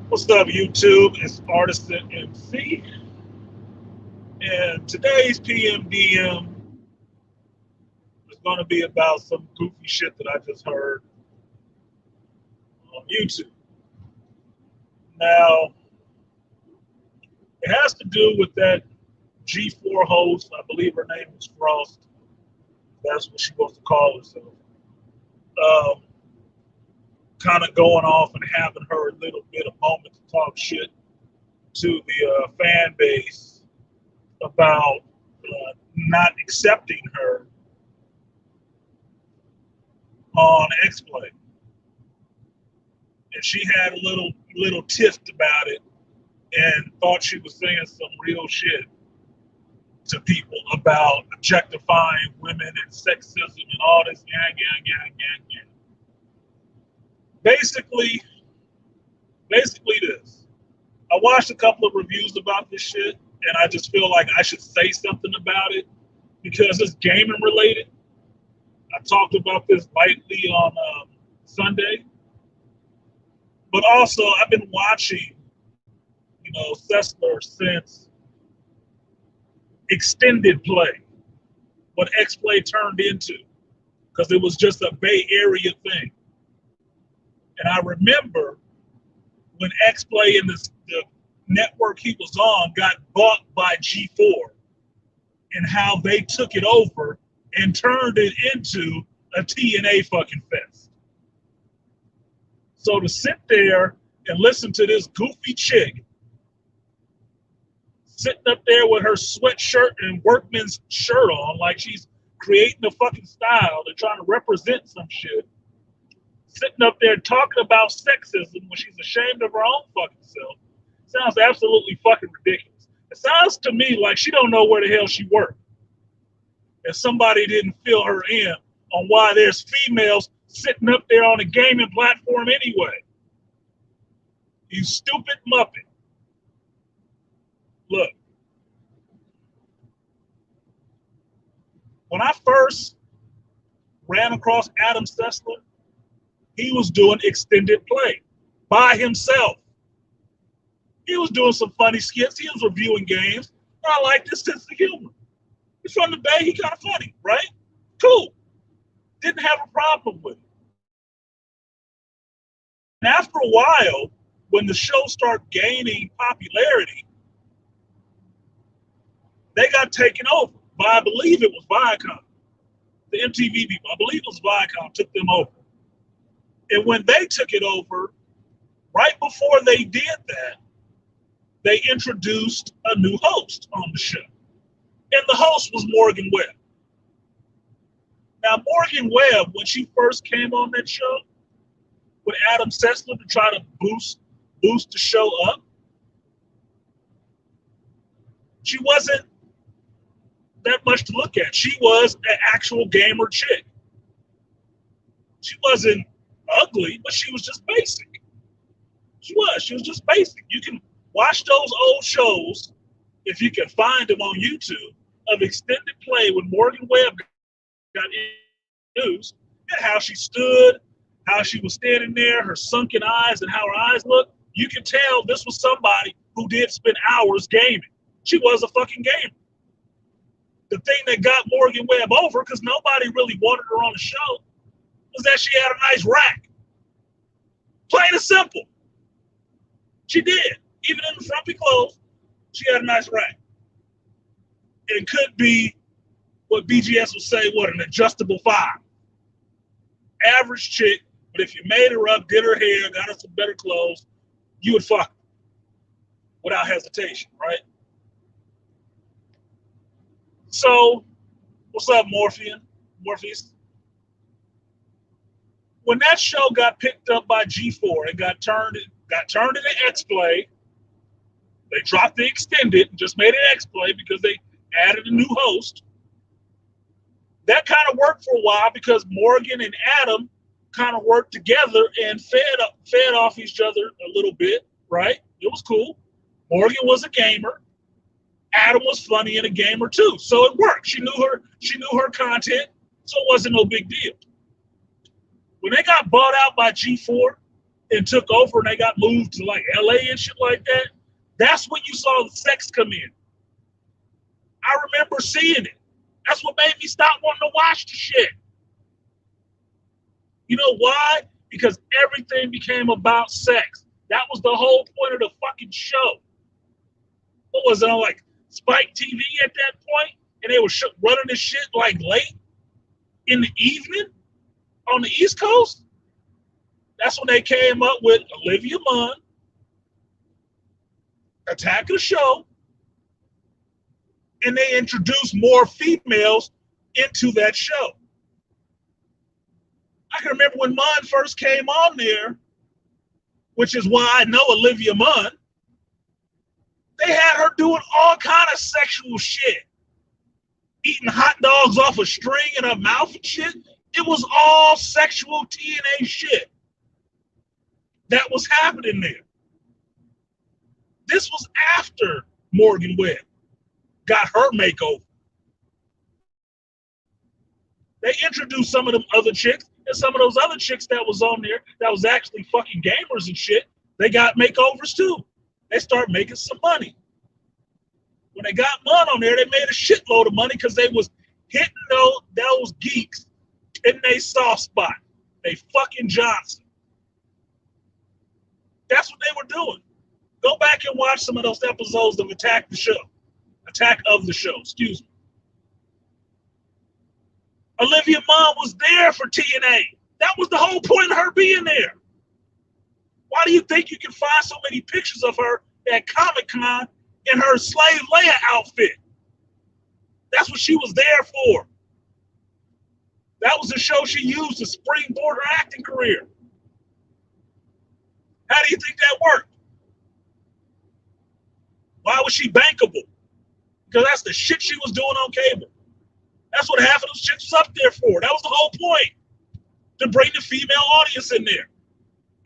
What's up, YouTube? It's Artisan MC, and today's PMDM is going to be about some goofy shit that I just heard on YouTube. Now, it has to do with that G4 host. I believe her name is Frost. That's what she wants to call herself. Um, kind of going off and having her a little bit of moment to talk shit to the fan base about not accepting her on X-Play. And she had a little tiff about it and thought she was saying some real shit to people about objectifying women and sexism and all this yang. Basically this. I watched a couple of reviews about this shit and I just feel like I should say something about it because it's gaming related. I talked about this lightly on Sunday, but also I've been watching, Sessler since extended play, what X-Play turned into, because it was just a Bay Area thing. And I remember when X-Play and the network he was on got bought by G4 and how they took it over and turned it into a TNA fucking fest. So to sit there and listen to this goofy chick sitting up there with her sweatshirt and workman's shirt on like she's creating a fucking style, they're trying to represent some shit, sitting up there talking about sexism when she's ashamed of her own fucking self, sounds absolutely fucking ridiculous. It sounds to me like she don't know where the hell she worked. And somebody didn't fill her in on why there's females sitting up there on a gaming platform anyway. You stupid muppet. Look, when I first ran across Adam Sessler, he was doing extended play by himself. He was doing some funny skits. He was reviewing games. I like this sense of humor. He's from the Bay. He kind of funny, right? Cool. Didn't have a problem with it. And after a while, when the show started gaining popularity, they got taken over by, I believe it was Viacom, the MTV people. I believe it was Viacom took them over. And when they took it over, right before they did that, they introduced a new host on the show. And the host was Morgan Webb. Now, Morgan Webb, when she first came on that show with Adam Sessler to try to boost the show up, she wasn't that much to look at. She was an actual gamer chick. She wasn't ugly, but she was just basic. She was just basic. You can watch those old shows, if you can find them on YouTube, of extended play when Morgan Webb got introduced, and how she stood, how she was standing there, her sunken eyes, and how her eyes looked. You can tell this was somebody who did spend hours gaming. She was a fucking gamer. The thing that got Morgan Webb over, because nobody really wanted her on the show, was that she had a nice rack. Plain and simple. She did. Even in the frumpy clothes, she had a nice rack. It could be what BGS would say, what, an adjustable 5. Average chick, but if you made her up, did her hair, got her some better clothes, you would fuck her without hesitation, right? So, what's up, Morpheus? When that show got picked up by G4 and got turned into X-Play, they dropped the extended and just made it X-Play because they added a new host. That kind of worked for a while because Morgan and Adam kind of worked together and fed off each other a little bit, right? It was cool. Morgan was a gamer. Adam was funny and a gamer too, so it worked. She knew her content, so it wasn't no big deal. When they got bought out by G4, and took over and they got moved to like LA and shit like that, that's when you saw the sex come in. I remember seeing it. That's what made me stop wanting to watch the shit. You know why? Because everything became about sex. That was the whole point of the fucking show. What was it on like Spike TV at that point? And they were running this shit like late in the evening on the East Coast? That's when they came up with Olivia Munn, Attack of the Show, and they introduced more females into that show. I can remember when Munn first came on there, which is why I know Olivia Munn, they had her doing all kind of sexual shit. Eating hot dogs off a string in her mouth and shit. It was all sexual TNA shit that was happening there. This was after Morgan Webb got her makeover. They introduced some of them other chicks, and some of those other chicks that was on there that was actually fucking gamers and shit, they got makeovers too. They started making some money. When they got Munn on there, they made a shitload of money because they was hitting those geeks in their soft spot. They fucking Johnson. That's what they were doing. Go back and watch some of those episodes of Attack of the Show, excuse me. Olivia Munn was there for TNA. That was the whole point of her being there. Why do you think you can find so many pictures of her at Comic-Con in her Slave Leia outfit? That's what she was there for. That was the show she used to springboard her acting career. How do you think that worked? Why was she bankable? Because that's the shit she was doing on cable. That's what half of those chicks was up there for. That was the whole point. To bring the female audience in there.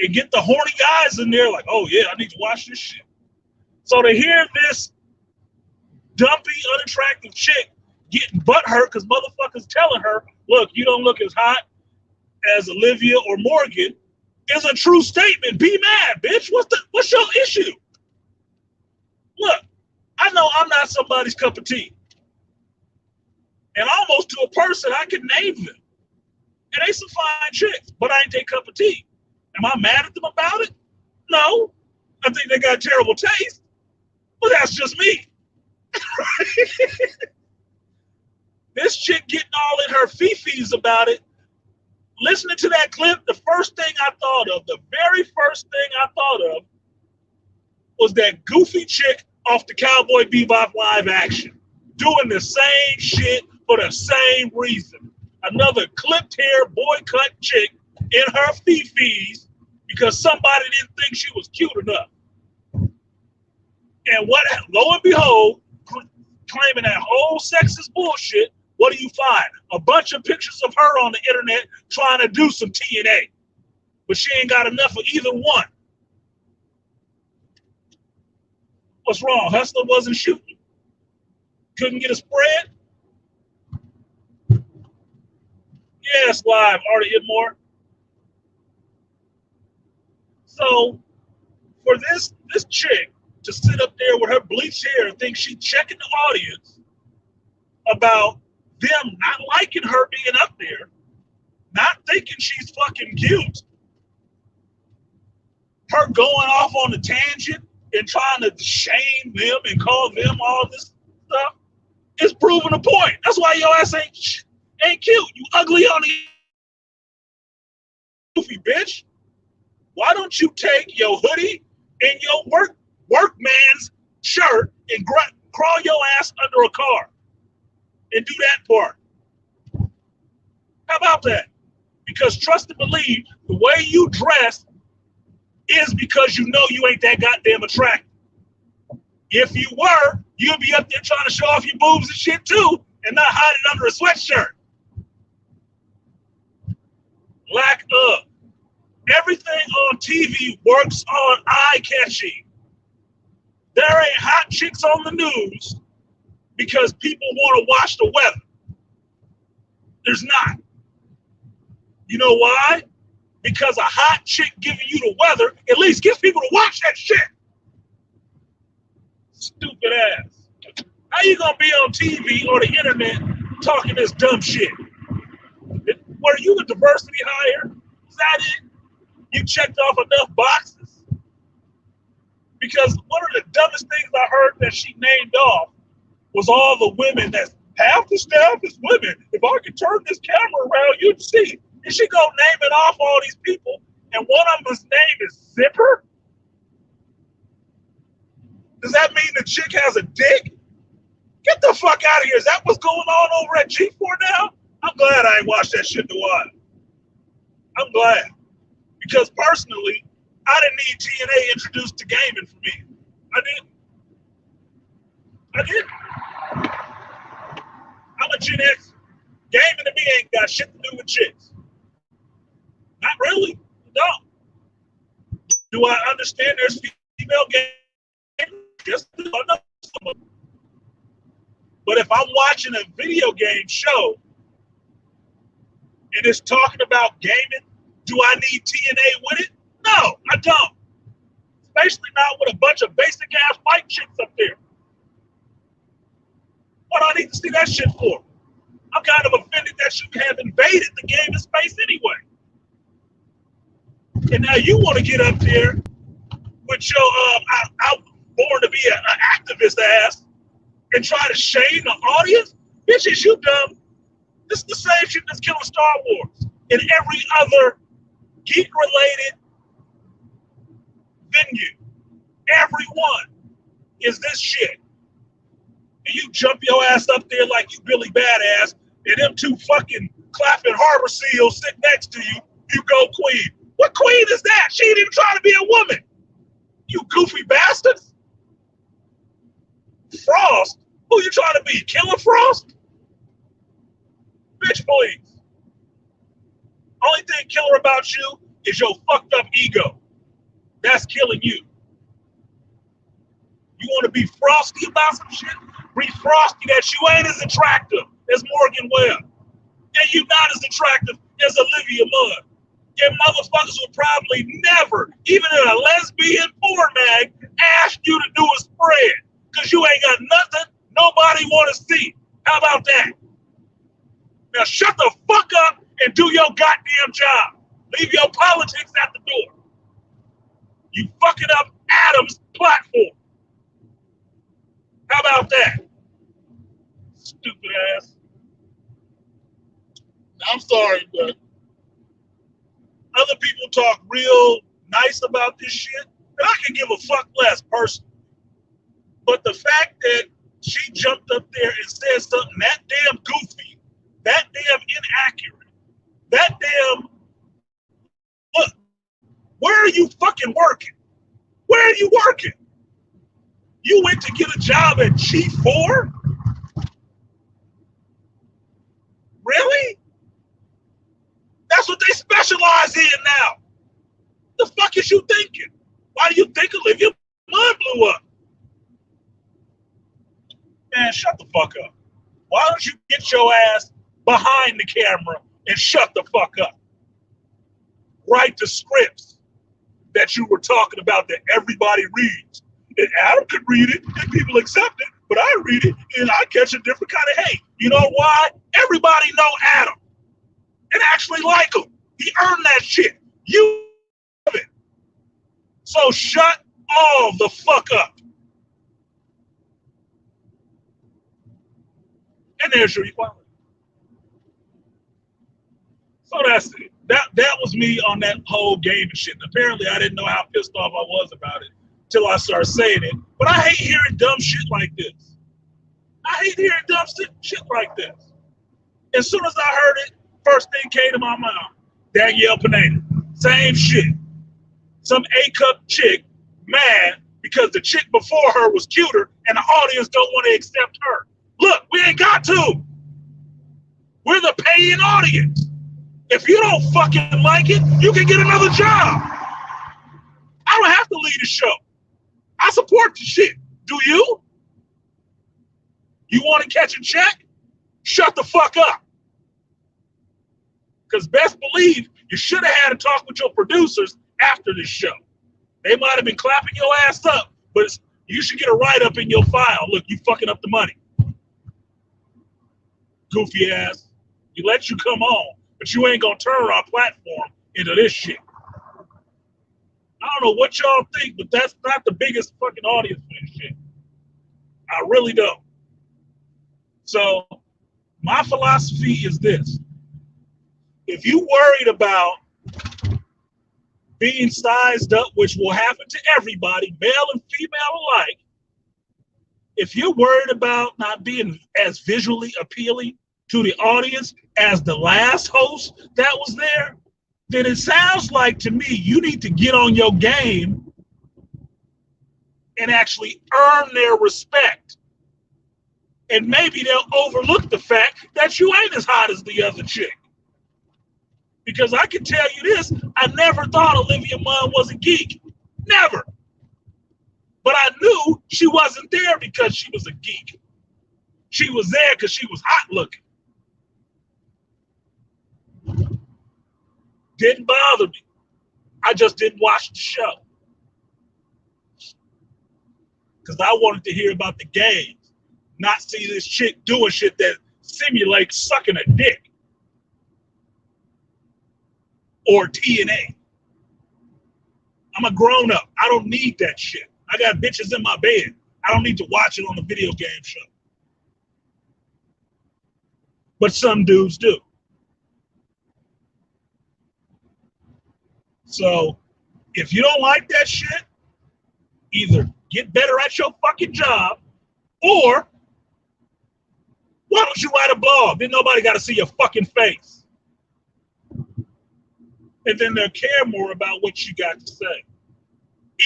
And get the horny guys in there like, oh yeah, I need to watch this shit. So to hear this dumpy, unattractive chick getting butthurt because motherfuckers telling her, look, you don't look as hot as Olivia or Morgan, is a true statement. Be mad, bitch. What's your issue? Look, I know I'm not somebody's cup of tea. And almost to a person, I can name them. And they some fine chicks, but I ain't their cup of tea. Am I mad at them about it? No. I think they got terrible taste. But that's just me. This chick getting all in her fifis about it. Listening to that clip, the very first thing I thought of was that goofy chick off the Cowboy Bebop live action. Doing the same shit for the same reason. Another clipped hair, boy cut chick in her fifis because somebody didn't think she was cute enough. And lo and behold, claiming that whole sexist bullshit, what do you find? A bunch of pictures of her on the internet trying to do some TNA. But she ain't got enough of either one. What's wrong? Hustler wasn't shooting? Couldn't get a spread? Yes, live, Artie Idmore. So, for this chick to sit up there with her bleached hair and think she's checking the audience about them not liking her being up there, not thinking she's fucking cute, her going off on a tangent and trying to shame them and call them all this stuff, is proving a point. That's why your ass ain't cute. You ugly on the goofy bitch. Why don't you take your hoodie and your workman's shirt and crawl your ass under a car and do that part? How about that? Because trust and believe, the way you dress is because you know you ain't that goddamn attractive. If you were, you'd be up there trying to show off your boobs and shit too and not hide it under a sweatshirt. Lack of. Everything on TV works on eye-catching. There ain't hot chicks on the news because people want to watch the weather. There's not. You know why? because a hot chick giving you the weather at least gets people to watch that shit. Stupid ass. How you gonna be on TV or the internet talking this dumb shit? Were you a diversity hire? Is that it? You checked off enough boxes? Because one of the dumbest things I heard that she named off was all the women that half the staff is women. If I could turn this camera around, you'd see. And she go naming off all these people, and one of them's name is Zipper? Does that mean the chick has a dick? Get the fuck out of here. Is that what's going on over at G4 now? I'm glad I ain't watched that shit in a while. I'm glad. Because personally, I didn't need TNA introduced to gaming for me. I didn't. I'm a Gen X. Gaming to me ain't got shit to do with chicks. Not really. No. Do I understand there's female gamers? Yes, I know some of them. But if I'm watching a video game show and it's talking about gaming, do I need TNA with it? No, I don't. Especially not with a bunch of basic ass white chicks up there. What do I need to see that shit for? I'm kind of offended that you have invaded the gaming space anyway. And now you want to get up there with your I'm born to be an activist ass and try to shame the audience? Bitches, you dumb. This is the same shit that's killing Star Wars and every other geek-related venue. Everyone is this shit. And you jump your ass up there like you Billy Badass, and them two fucking clapping harbor seals sit next to you, you go queen. What queen is that? She ain't even trying to be a woman. You goofy bastards. Frost? Who you trying to be? Killer Frost? Bitch, please. Only thing killer about you is your fucked up ego. That's killing you. You want to be frosty about some shit? Be frosty that you ain't as attractive as Morgan Webb. And you not as attractive as Olivia Munn. And motherfuckers will probably never, even in a lesbian porn mag, ask you to do a spread. Because you ain't got nothing nobody want to see. How about that? Now shut the fuck up and do your goddamn job. Leave your politics at the door. You fucking up Adam's platform. How about that? Stupid ass. I'm sorry, but other people talk real nice about this shit, and I can give a fuck less personally. But the fact that she jumped up there and said something that damn goofy, that damn inaccurate, that damn, look, where are you fucking working? Where are you working? You went to get a job at G4? Really? That's what they specialize in now. The fuck is you thinking? Why do you think Olivia Munn blew up? Man, shut the fuck up. Why don't you get your ass behind the camera and shut the fuck up? Write the scripts that you were talking about that everybody reads. And Adam could read it and people accept it, but I read it and I catch a different kind of hate. You know why? Everybody know Adam and actually like him. He earned that shit. You have it. So shut all the fuck up. And there's your equality. So that's it. That was me on that whole game and shit. And apparently I didn't know how pissed off I was about it till I started saying it. But I hate hearing dumb shit like this. I hate hearing dumb shit like this. As soon as I heard it, first thing came to my mouth. Danielle Pineda. Same shit. Some A-cup chick mad because the chick before her was cuter and the audience don't want to accept her. Look, we ain't got to. We're the paying audience. If you don't fucking like it, you can get another job. I don't have to lead a show. I support the shit. Do you? You want to catch a check? Shut the fuck up. Because best believe you should have had a talk with your producers after this show. They might have been clapping your ass up, but you should get a write-up in your file. Look, you fucking up the money. Goofy ass. You let you come on, but you ain't gonna turn our platform into this shit. I don't know what y'all think, but that's not the biggest fucking audience for this shit. I really don't. So my philosophy is this. If you worried about being sized up, which will happen to everybody, male and female alike, if you're worried about not being as visually appealing to the audience as the last host that was there, then it sounds like to me you need to get on your game and actually earn their respect. And maybe they'll overlook the fact that you ain't as hot as the other chick. Because I can tell you this, I never thought Olivia Munn was a geek. Never. But I knew she wasn't there because she was a geek. She was there because she was hot looking. Didn't bother me. I just didn't watch the show. Because I wanted to hear about the games, not see this chick doing shit that simulates sucking a dick. Or TNA. I'm a grown-up. I don't need that shit. I got bitches in my bed. I don't need to watch it on the video game show. But some dudes do. So, if you don't like that shit, either get better at your fucking job, or why don't you write a blog? Then nobody got to see your fucking face. And then they'll care more about what you got to say.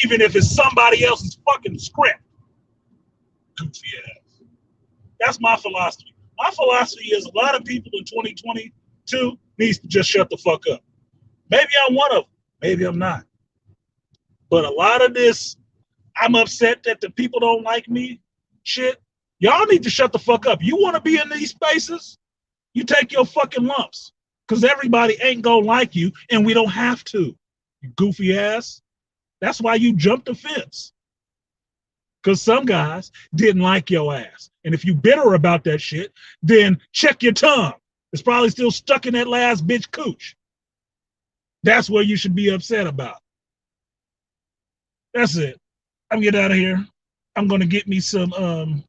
Even if it's somebody else's fucking script. Goofy ass. That's my philosophy. My philosophy is a lot of people in 2022 needs to just shut the fuck up. Maybe I'm one of them. Maybe I'm not. But a lot of this, I'm upset that the people don't like me shit. Y'all need to shut the fuck up. You want to be in these spaces? You take your fucking lumps. Because everybody ain't gonna like you, and we don't have to, you goofy ass. That's why you jumped the fence. Because some guys didn't like your ass. And if you bitter about that shit, then check your tongue. It's probably still stuck in that last bitch cooch. That's what you should be upset about. That's it. I'm getting out of here. I'm gonna get me some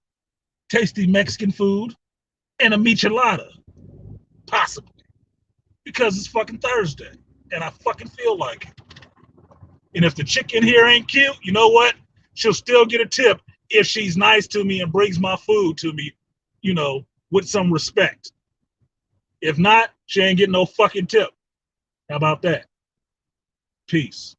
tasty Mexican food and a michelada, possibly. Because it's fucking Thursday, and I fucking feel like it. And if the chick in here ain't cute, you know what? She'll still get a tip if she's nice to me and brings my food to me, you know, with some respect. If not, she ain't getting no fucking tip. How about that? Peace.